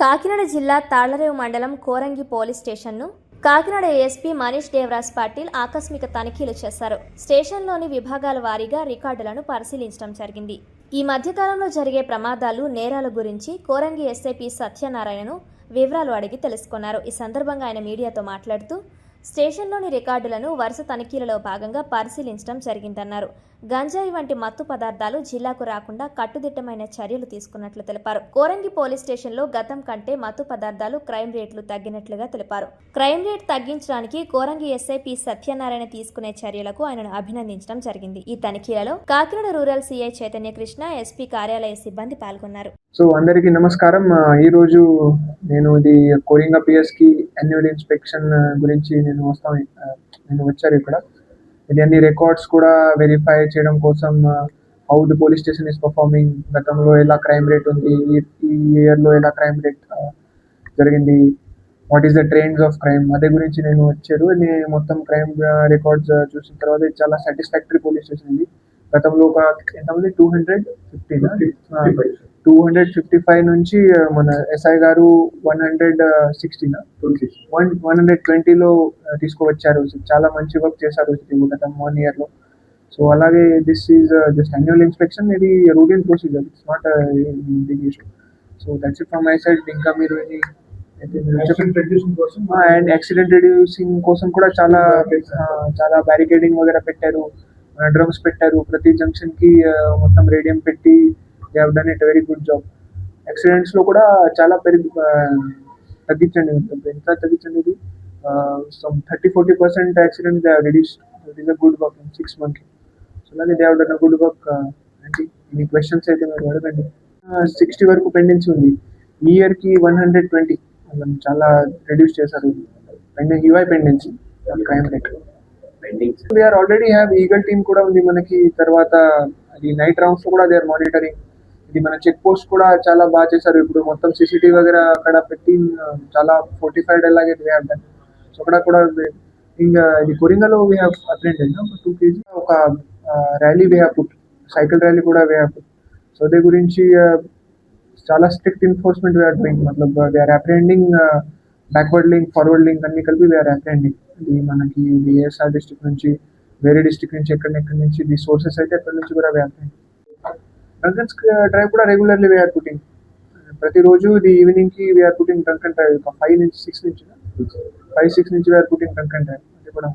కాకినాడ జిల్లా తాళ్లరేవు మండలం కోరంగి పోలీస్ స్టేషన్ను కాకినాడ ఏఎస్పీ మనీష్ దేవరాజ్ పాటిల్ ఆకస్మిక తనిఖీలు చేశారు. స్టేషన్లోని విభాగాల వారీగా రికార్డులను పరిశీలించడం జరిగింది. ఈ మధ్యకాలంలో జరిగే ప్రమాదాలు, నేరాల గురించి కోరంగి ఎస్ఐపీ సత్యనారాయణను వివరాలు అడిగి తెలుసుకున్నారు. ఈ సందర్భంగా ఆయన మీడియాతో మాట్లాడుతూ స్టేషన్లోని రికార్డులను వరుస తనిఖీలలో భాగంగా పరిశీలించడం జరిగిందన్నారు. గంజాయి వంటి మత్తు పదార్థాలు జిల్లాకు రాకుండా కట్టుదిట్టమైన చర్యలు తీసుకున్నట్లు తెలిపారు. కోరంగి పోలీస్ స్టేషన్లో గతం కంటే మత్తు పదార్థాలు క్రైమ్ రేట్లు తగ్గినట్లుగా తెలిపారు. క్రైమ్ రేట్ తగ్గించడానికి కోరంగి ఎస్ఐపీ సత్యనారాయణ తీసుకునే చర్యలకు ఆయనను అభినందించడం జరిగింది. ఈ తనిఖీలలో Kakinada rural CI Chaitanya Krishna, SP కార్యాలయ సిబ్బంది పాల్గొన్నారు. సో అందరికీ నమస్కారం. ఈ రోజు నేను ఇది కోరింగా పిఎస్ కి యాన్యువల్ ఇన్స్పెక్షన్ గురించి నేను వచ్చారు ఇక్కడ. ఇది అన్ని రికార్డ్స్ కూడా వెరిఫై చేయడం కోసం how the police station is performing, గతంలో ఎలా క్రైమ్ రేట్ ఉంది, ఈ ఇయర్ లో ఎలా క్రైమ్ రేట్ జరిగింది, what is the trends of crime, అదే గురించి నేను వచ్చారు. నేను మొత్తం క్రైమ్ రికార్డ్స్ చూసిన తర్వాత ఇది చాలా సాటిస్ఫాక్టరీ పోలీస్ స్టేషన్ ఇది. గతంలో ఒక ఎంతమంది 255 నుంచి మన ఎస్ఐ గారు 120లో తీసుకువచ్చారు. చాలా మంచి వర్క్ చేశారు గత 1 year లో. సో అలాగే this is just annual inspection, ఇది routine procedure, it's not big issue. So that's it from my side. ఇంకా మీరు అండ్ యాక్సిడెంట్ రిడ్యూసింగ్ కోసం కూడా చాలా బ్యారికేడింగ్ వగేరా పెట్టారు, డ్రమ్స్ పెట్టారు. ప్రతి జంక్షన్ కి మొత్తం రేడియం పెట్టి they have done it very good job. Accidents లో కూడా చాలా తగ్గించండి. ఎంత తగ్గించండి, ఇది 30-40% accident they have reduced. It is a good work in 6 months. So అలాగే they have done a good work. అంటే మీ క్వశ్చన్స్ అయితే మీరు అడగండి. 60 వరకు పెండెన్సీ ఉంది. ఈ ఇయర్ కి 120 చాలా రెడ్యూస్ చేశారు UI pendency crime rate. We are already have eagle team కూడా ఉంది మనకి. తర్వాత అది నైట్ రౌండ్స్ కూడా దే ఆర్ మానిటరింగ్. ఇది మన చెక్ పోస్ట్ కూడా చాలా బాగా చేశారు. ఇప్పుడు మొత్తం CCTV వగేరా అక్కడ పెట్టి చాలా ఫోర్టిఫైడ్ అలాగే దే హావ్ డన్. సో అక్కడ కూడా ఇంకా ఇది కొరింగలో వీ హ్యావ్ అటెండెడ్ 2 kg ఒక rally we have put, cycle rally కూడా వీ హ్యావ్ పుట్. సో అదే గురించి చాలా strict enforcement we are doing. మతలబ్ they are apprehending backward link, forward link అన్ని కలిపి వీ ఆర్ అప్రెండింగ్. ఇది మనకి ఏఎస్ఆర్ డిస్ట్రిక్ట్ నుంచి, వేరే డిస్ట్రిక్ట్ నుంచి, ఎక్కడి నుంచి ది సోర్సెస్ అయితే ఎక్కడి నుంచి కూడా we are apprehending. Drunkens drive కూడా రెగ్యులర్లీ వీ ఆర్ పుట్టింగ్. ప్రతిరోజు ఇది ఈవినింగ్ కి we are putting drunken drive. 5-6 నుంచి we are putting drunken drive. అది కూడా